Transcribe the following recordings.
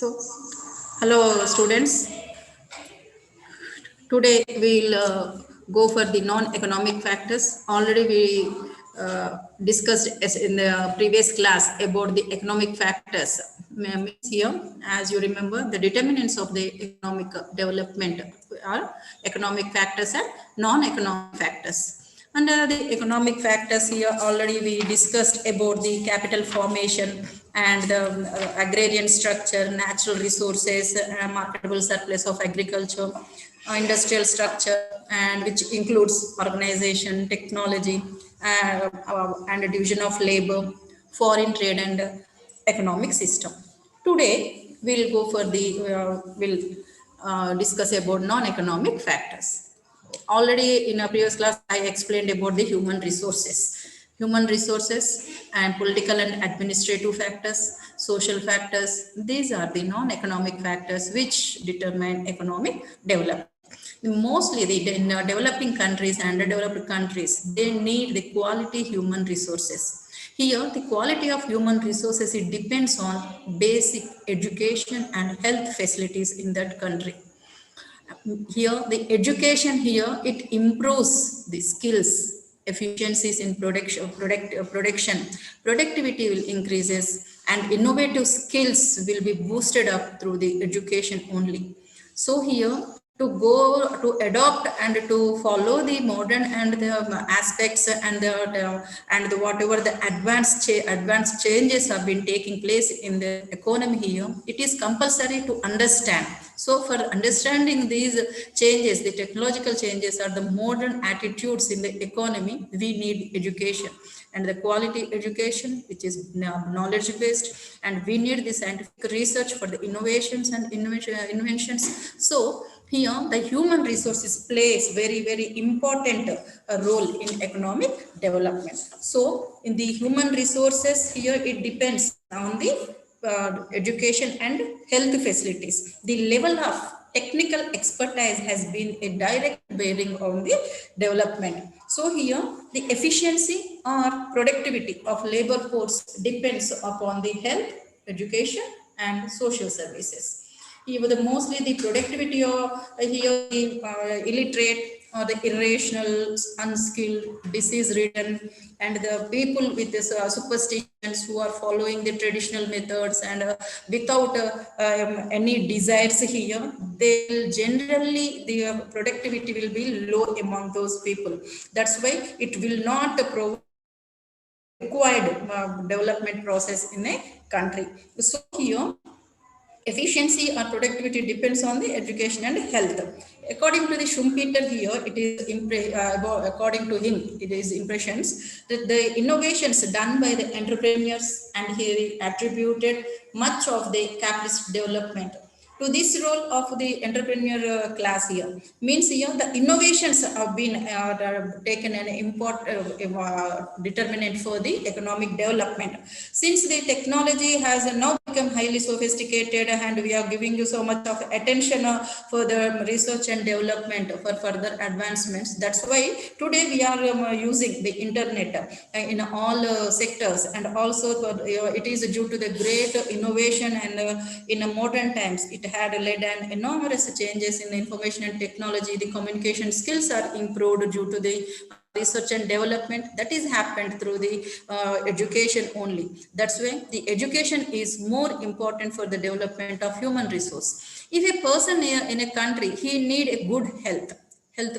So, hello students. Today we'll go for the non-economic factors. Already we discussed as in the previous class about the economic factors. Means here, as you remember, the determinants of the economic development are economic factors and non-economic factors. Under the economic factors here, already we discussed about the capital formation and the agrarian structure, natural resources, marketable surplus of agriculture, industrial structure, and which includes organization, technology, and a division of labor, foreign trade, and economic system. Today, we'll go for the, we'll discuss about non-economic factors. Already in a previous class, I explained about the human resources. Human resources and political and administrative factors, social factors, these are the non-economic factors which determine economic development. Mostly in developing countries and underdeveloped countries, they need the quality human resources. Here, the quality of human resources, it depends on basic education and health facilities in that country. Here, the education here, it improves the skills, efficiencies in production, productivity will increases, and innovative skills will be boosted up through the education only. So here, to go to adopt and to follow the modern and the aspects and the whatever the advanced changes have been taking place in the economy here, it is compulsory to understand. So for understanding these changes, the technological changes are the modern attitudes in the economy, we need education. And the quality education, which is knowledge based, and we need the scientific research for the innovations and inventions. So here the human resources plays very important role in economic development. So in the human resources here, it depends on the education and health facilities. The level of technical expertise has been a direct bearing on the development. So here the efficiency or productivity of labor force depends upon the health, education, and social services. Even the mostly the productivity of here the illiterate or the irrational, unskilled, disease-ridden, and the people with this superstitions who are following the traditional methods and without any desires here, they will generally the productivity will be low among those people. That's why it will not provide required development process in a country. So here, efficiency or productivity depends on the education and health. According to the Schumpeter here, it is according to him, it is impressions that the innovations done by the entrepreneurs, and he attributed much of the capitalist development to this role of the entrepreneur class here. Means here the innovations have been taken an determinant for the economic development. Since the technology has now become highly sophisticated and we are giving you so much of attention for the research and development for further advancements. That's why today we are using the internet in all sectors, and also it is due to the great innovation and in modern times it had led an enormous changes in the information and technology. The communication skills are improved due to the research and development that is happened through the education only. That's why the education is more important for the development of human resource. If a person in a country, he need a good health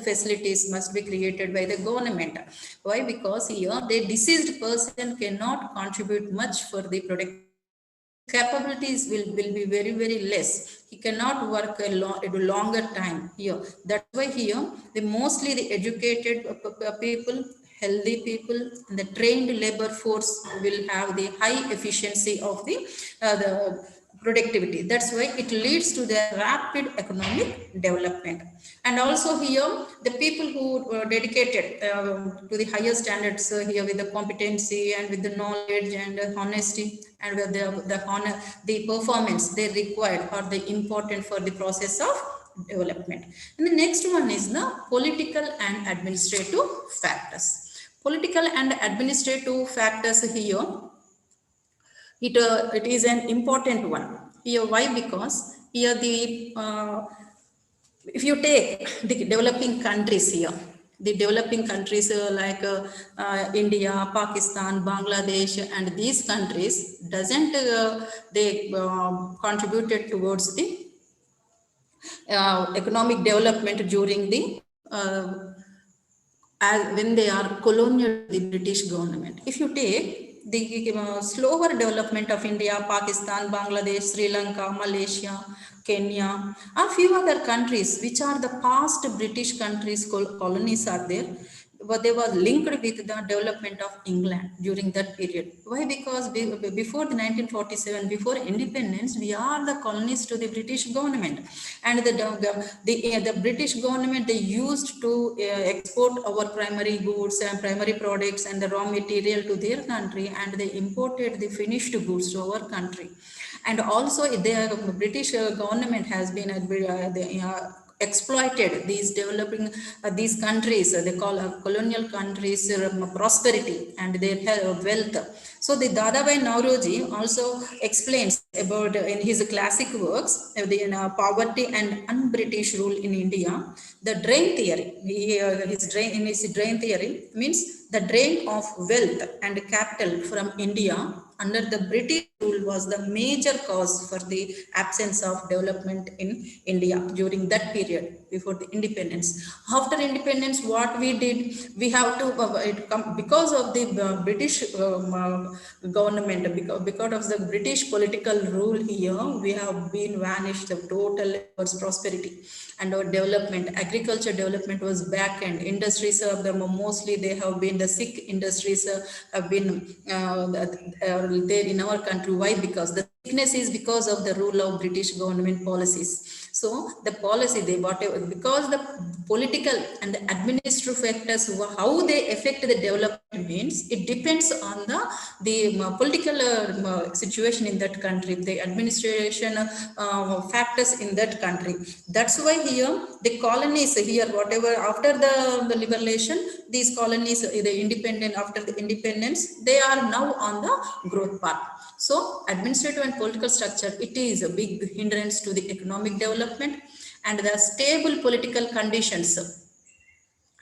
facilities must be created by the government. Why? Because here the deceased person cannot contribute much for the product. Capabilities will be very less. He cannot work a longer time here. That's why here the mostly the educated people, healthy people, and the trained labor force will have the high efficiency of the productivity. That's why it leads to the rapid economic development. And also here, the people who are dedicated to the higher standards here with the competency and with the knowledge and honesty and with the performance they required are the important for the process of development. And the next one is the political and administrative factors. Political and administrative factors here, it is an important one. Here, why? Because here if you take the developing countries here, the developing countries India, Pakistan, Bangladesh, and these countries doesn't they contributed towards the economic development during the as when they are colonial the British government. If you take the slower development of India, Pakistan, Bangladesh, Sri Lanka, Malaysia, Kenya, a few other countries which are the past British countries colonies are there, but they were linked with the development of England during that period. Why? Because before the 1947, before independence, we are the colonies to the British government, and the British government, they used to export our primary goods and primary products and the raw material to their country, and they imported the finished goods to our country. And also the British government has been exploited these developing these countries, they call colonial countries, prosperity and their wealth. So the Dadabhai Nauroji also explains about in his classic works the poverty and un-British rule in India, the drain theory. In his drain theory means the drain of wealth and capital from India under the British rule was the major cause for the absence of development in India during that period before the independence. After independence, what we did, we have to, because of the British government, because of the British political rule here, we have been vanished the total prosperity and our development. Agriculture development was back end. Industries mostly they have been the sick industries have been there in our country. Why? Because the sickness is because of the rule of British government policies. So the policy they whatever, because the political and the administrative factors how they affect the development means it depends on the political situation in that country, the administration factors in that country. That's why here the colonies here whatever after the liberation, these colonies the independent after the independence, they are now on the growth path. So administrative and political structure, it is a big hindrance to the economic development, and the stable political conditions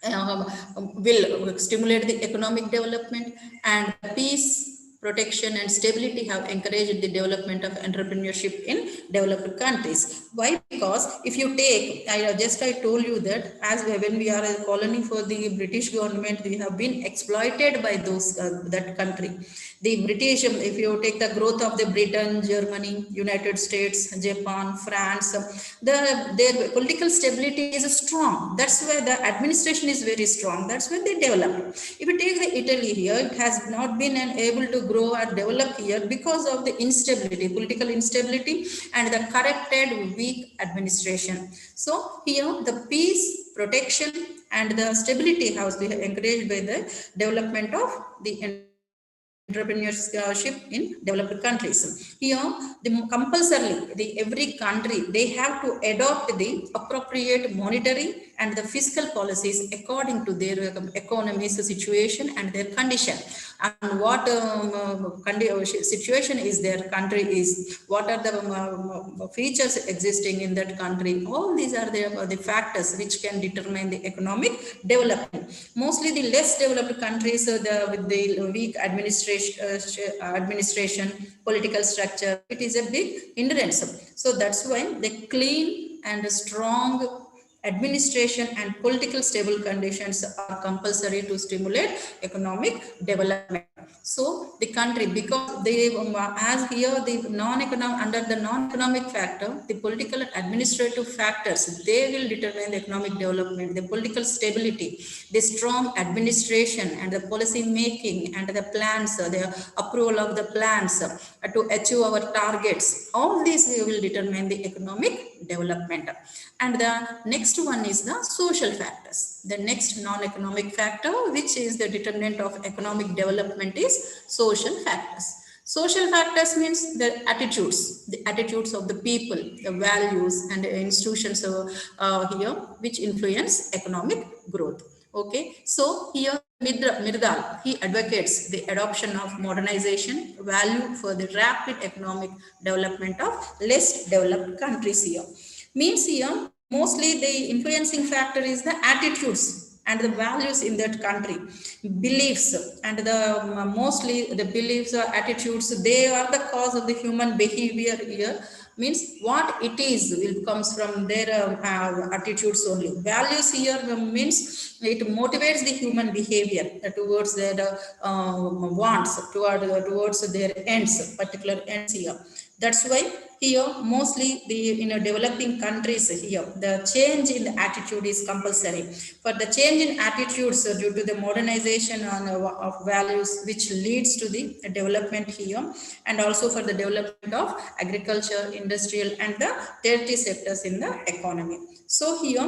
will stimulate the economic development, and peace, protection and stability have encouraged the development of entrepreneurship in developed countries. Why? Because if you take, I told you that as when we are a colony for the British government, we have been exploited by those that country. The British, if you take the growth of the Britain, Germany, United States, Japan, France, their political stability is strong. That's why the administration is very strong. That's why they developed. If you take the Italy here, it has not been able to grow or develop here because of the instability, political instability and the corrupted, weak administration. So here the peace, protection and the stability has been encouraged by the development of the entrepreneurship in developed countries. Here, compulsorily, every country, they have to adopt the appropriate monetary and the fiscal policies according to their economy's situation and their condition. And what situation is their country is, what are the features existing in that country. All these are the factors which can determine the economic development. Mostly the less developed countries with the weak administration, political structure, it is a big hindrance. So that's why the clean and strong administration and political stable conditions are compulsory to stimulate economic development. So the country, because they as here the non-economic, under the non-economic factor, the political and administrative factors, they will determine the economic development, the political stability, the strong administration and the policy making and the plans, the approval of the plans to achieve our targets. All these will determine the economic development. And the next one is the social factors. The next non-economic factor, which is the determinant of economic development, is social factors. Social factors means the attitudes of the people, the values and the institutions here, which influence economic growth. Okay, so here Mirdal, he advocates the adoption of modernization value for the rapid economic development of less developed countries here. Means here, mostly the influencing factor is the attitudes and the values in that country, beliefs, and the mostly the beliefs or attitudes, they are the cause of the human behavior here. Means what it is will comes from their attitudes only. Values here means it motivates the human behavior towards their wants, towards their ends, particular ends here. That's why here mostly the in a developing countries here the change in the attitude is compulsory. For the change in attitudes due to the modernization of values which leads to the development here, and also for the development of agriculture, industrial, and the tertiary sectors in the economy. So here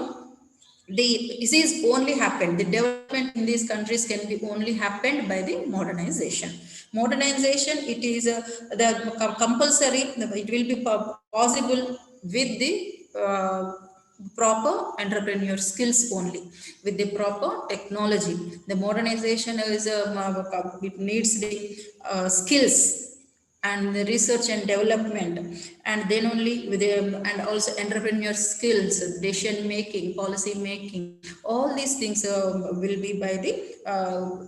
this is only happened, the development in these countries can be only happened by the modernization. Modernization, it is the compulsory, it will be possible with the proper entrepreneur skills only, with the proper technology. The modernization is it needs the skills and the research and development, and then only with the, and also entrepreneur skills, decision making, policy making, all these things will be by the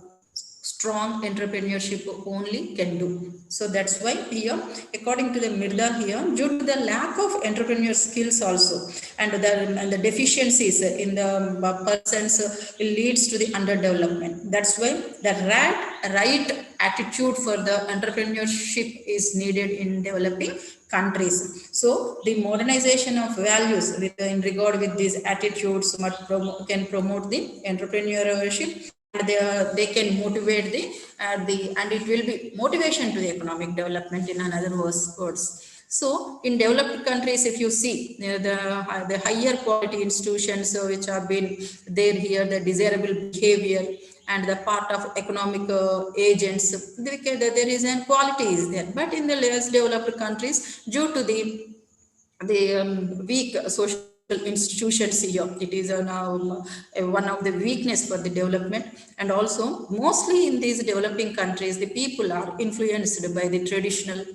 strong entrepreneurship only can do. So that's why here, according to the Mirda here, due to the lack of entrepreneur skills also, and the deficiencies in the persons leads to the underdevelopment. That's why the right attitude for the entrepreneurship is needed in developing countries. So the modernization of values in regard with these attitudes can promote the entrepreneurship, and they can motivate the and it will be motivation to the economic development, in another words. So in developed countries, if you see the higher quality institutions which have been there here, the desirable behavior and the part of economic agents, there is an quality is there. But in the less developed countries, due to the weak social institutions here, it is now one of the weakness for the development. And also mostly in these developing countries, the people are influenced by the traditional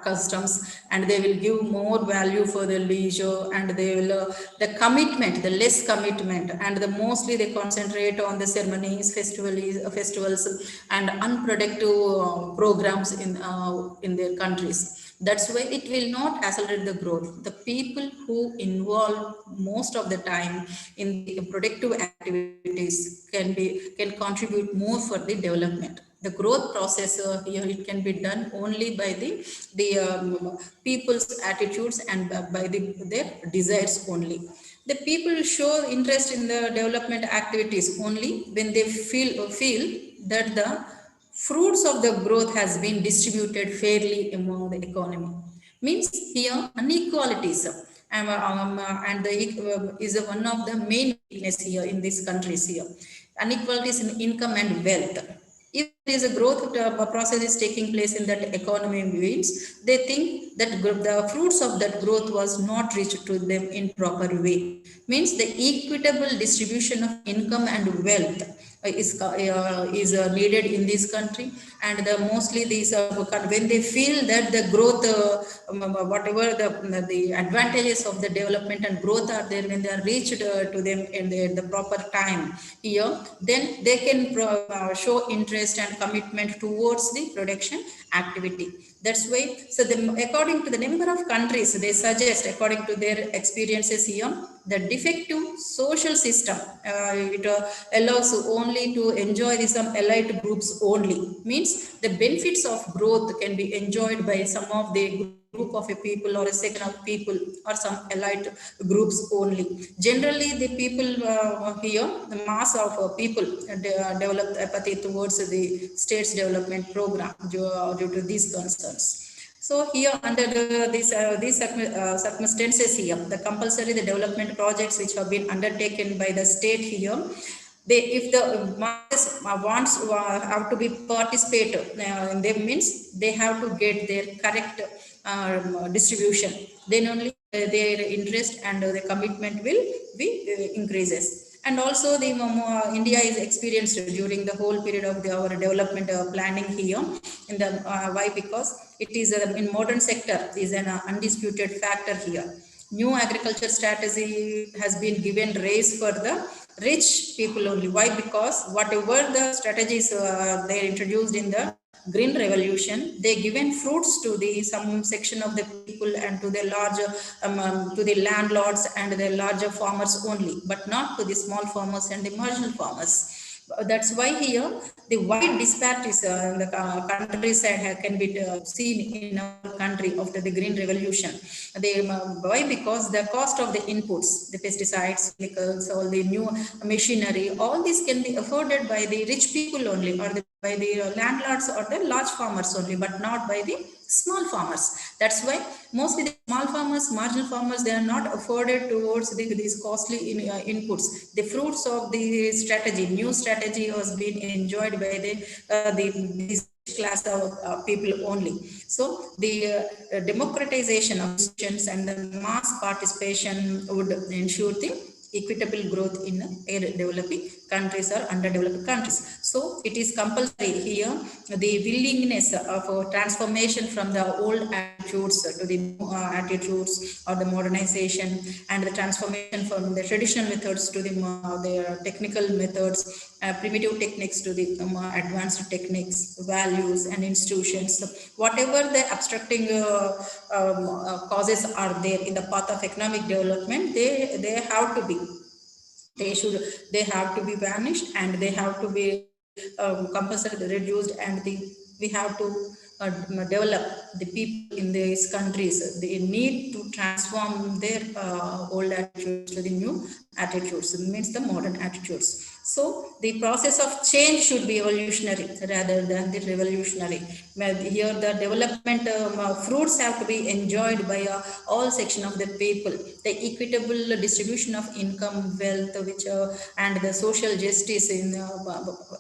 customs, and they will give more value for the leisure, and they will the commitment, the less commitment, and the mostly they concentrate on the ceremonies, festivals and unproductive programs in their countries. That's why it will not accelerate the growth. The people who involve most of the time in the productive activities can contribute more for the development. The growth process here, it can be done only by the people's attitudes and by their desires only. The people show interest in the development activities only when they feel that the fruits of the growth has been distributed fairly among the economy. Means here inequalities and the is one of the main weakness here in these countries here. Inequalities in income and wealth. If there is a growth process is taking place in that economy, means they think that the fruits of that growth was not reached to them in proper way. Means the equitable distribution of income and wealth is needed in this country. And the mostly these when they feel that the growth whatever the advantages of the development and growth are there, when they are reached to them in the proper time here, then they can show interest and commitment towards the production activity. That's why, so according to the number of countries, they suggest, according to their experiences here, the defective social system it allows only to enjoy some elite groups only. Means the benefits of growth can be enjoyed by some of the group of a people or a section of people or some elite groups only. Generally the people here, the mass of people develop apathy towards the state's development program due to these concerns. So here under these circumstances here, the compulsory the development projects which have been undertaken by the state here, they, if the masses wants have to be participate in them, means they have to get their correct distribution, then only their interest and the commitment will be increases. And also the India is experienced during the whole period of our development planning here. In the why? Because it is in modern sector is an undisputed factor here. New agriculture strategy has been given raise for the rich people only. Why? Because whatever the strategies they introduced in the green revolution, they given fruits to the some section of the people and to the larger to the landlords and the larger farmers only, but not to the small farmers and the marginal farmers. That's why here the wide disparities in the countryside can be seen in our country after the green revolution. Why? Because the cost of the inputs, the pesticides, chemicals, all the new machinery, all these can be afforded by the rich people only, or by the landlords or the large farmers only, but not by the small farmers. That's why mostly the small farmers, marginal farmers, they are not afforded towards these costly inputs. The fruits of the strategy, new strategy, has been enjoyed by these class of people only. So the democratization of institutions and the mass participation would ensure the equitable growth in developing countries or underdeveloped countries. So it is compulsory here the willingness of transformation from the old attitudes to the new attitudes, or the modernization, and the transformation from the traditional methods to the technical methods, primitive techniques to the advanced techniques, values and institutions. Whatever the obstructing causes are there in the path of economic development, they have to be, they have to be vanished, and they have to be compulsory reduced, and we have to develop the people in these countries. They need to transform their old attitudes to the new attitudes. It means the modern attitudes. So the process of change should be evolutionary rather than the revolutionary. Here the development fruits have to be enjoyed by all section of the people. The equitable distribution of income, wealth, which and the social justice in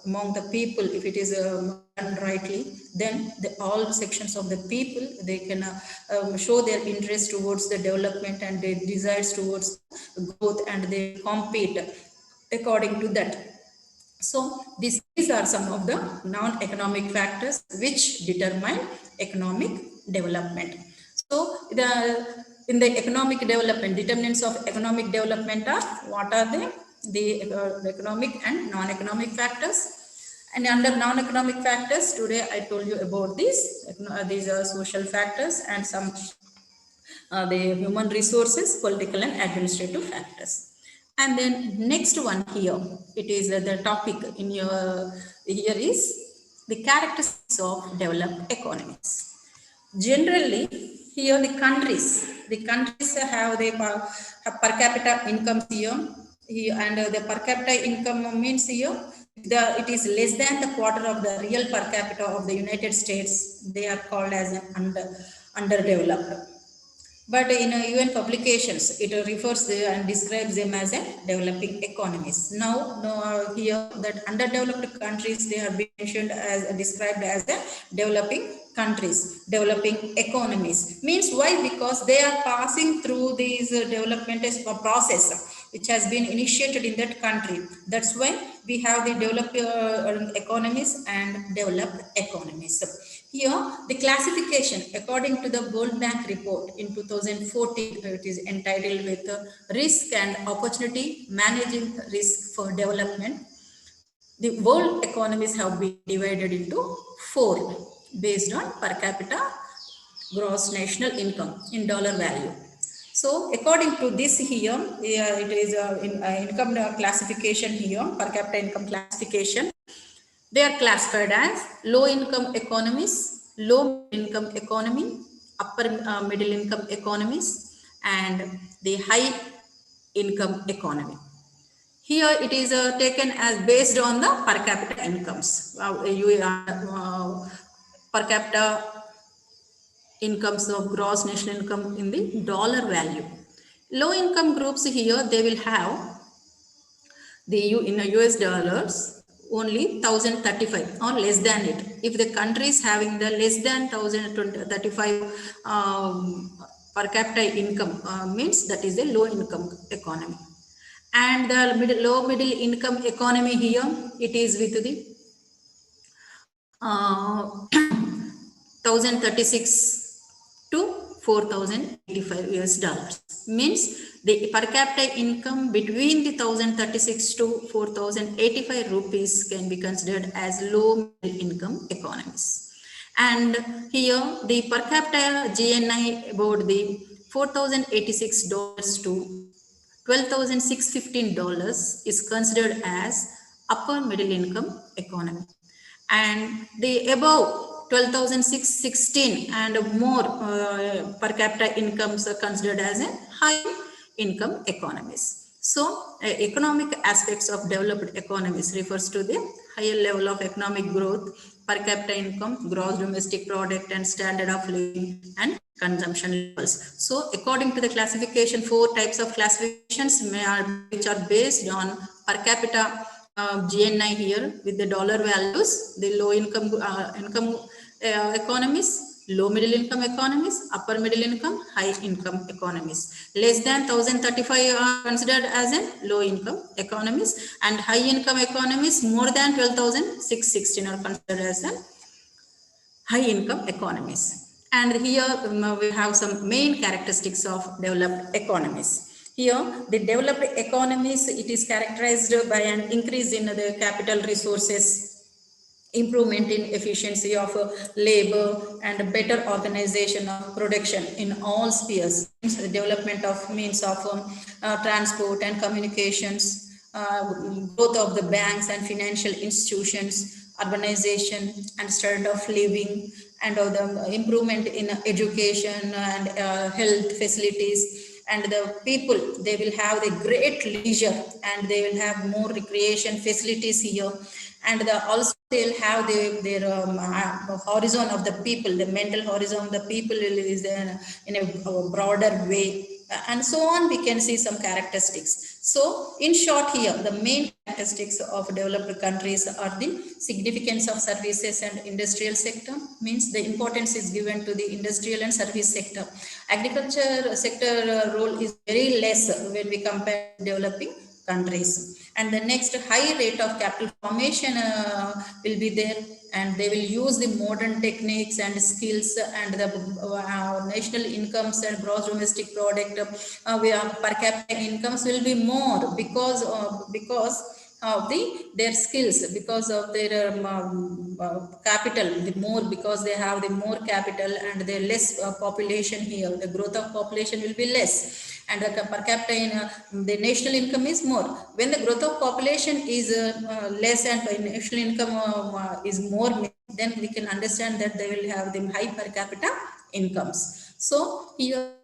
among the people, if it is done rightly, then all sections of the people, they can show their interest towards the development and their desires towards growth, and they compete according to that. So these are some of the non-economic factors which determine economic development. So in the economic development, determinants of economic development are, what are they? The economic and non-economic factors. And under non-economic factors, today I told you about these. These are social factors and some the human resources, political and administrative factors. And then next one here, it is the topic in your here is the characteristics of developed economies. Generally, here the countries have the per capita income here, and the per capita income means here it is less than the quarter of the real per capita of the United States. They are called as an underdeveloped. But in UN publications, it refers and describes them as a developing economies. Now, here that underdeveloped countries, they are being mentioned as described as a developing countries, developing economies. Means why? Because they are passing through these development process which has been initiated in that country. That's why we have the developed economies and developed economies. Here, the classification according to the World Bank report in 2014, it is entitled with Risk and Opportunity Managing Risk for Development. The world economies have been divided into 4 based on per capita gross national income in dollar value. So according to this here, it is income classification here, per capita income classification. They are classified as low income economies, low income economy, upper middle income economies, and the high income economy. Here it is taken as based on the per capita incomes. Per capita incomes of gross national income in the dollar value. Low income groups here, they will have in US dollars only 1035 or less than it. If the country is having the less than 1035 per capita income, means that is a low income economy. And the low middle income economy here, it is with the 1036 to 4085 US dollars. Means the per capita income between the 1036 to 4085 rupees can be considered as low middle income economies. And here the per capita GNI about the $4,086 to $12,615 is considered as upper middle income economy. And the above 12,616 and more per capita incomes are considered as a high income economies. So economic aspects of developed economies refers to the higher level of economic growth, per capita income, gross domestic product, and standard of living and consumption levels. So according to the classification, 4 types of classifications which are based on per capita GNI here with the dollar values, the low income economies, low middle income economies, upper middle income, high income economies. Less than 1035 are considered as in low income economies, and high income economies more than 12,616 are considered as in high income economies. And here we have some main characteristics of developed economies. Here, the developed economies, it is characterized by an increase in the capital resources, improvement in efficiency of labor, and better organization of production in all spheres. The development of means of transport and communications, growth of the banks and financial institutions, urbanization and standard of living, and the improvement in education and health facilities. And the people, they will have the great leisure and they will have more recreation facilities here. And also they'll have their horizon of the people, the mental horizon of the people is in a broader way, and so on. We can see some characteristics. So in short, here the main characteristics of developed countries are the significance of services and industrial sector, means the importance is given to the industrial and service sector. Agriculture sector role is very less when we compare developing countries. And the next, high rate of capital formation will be there, and they will use the modern techniques and skills, and the national incomes and gross domestic product per capita incomes will be more because of their skills, because of their capital, the more, because they have the more capital and their less population here, the growth of population will be less, and the per capita in the national income is more. When the growth of population is less and national income is more, then we can understand that they will have the high per capita incomes. So here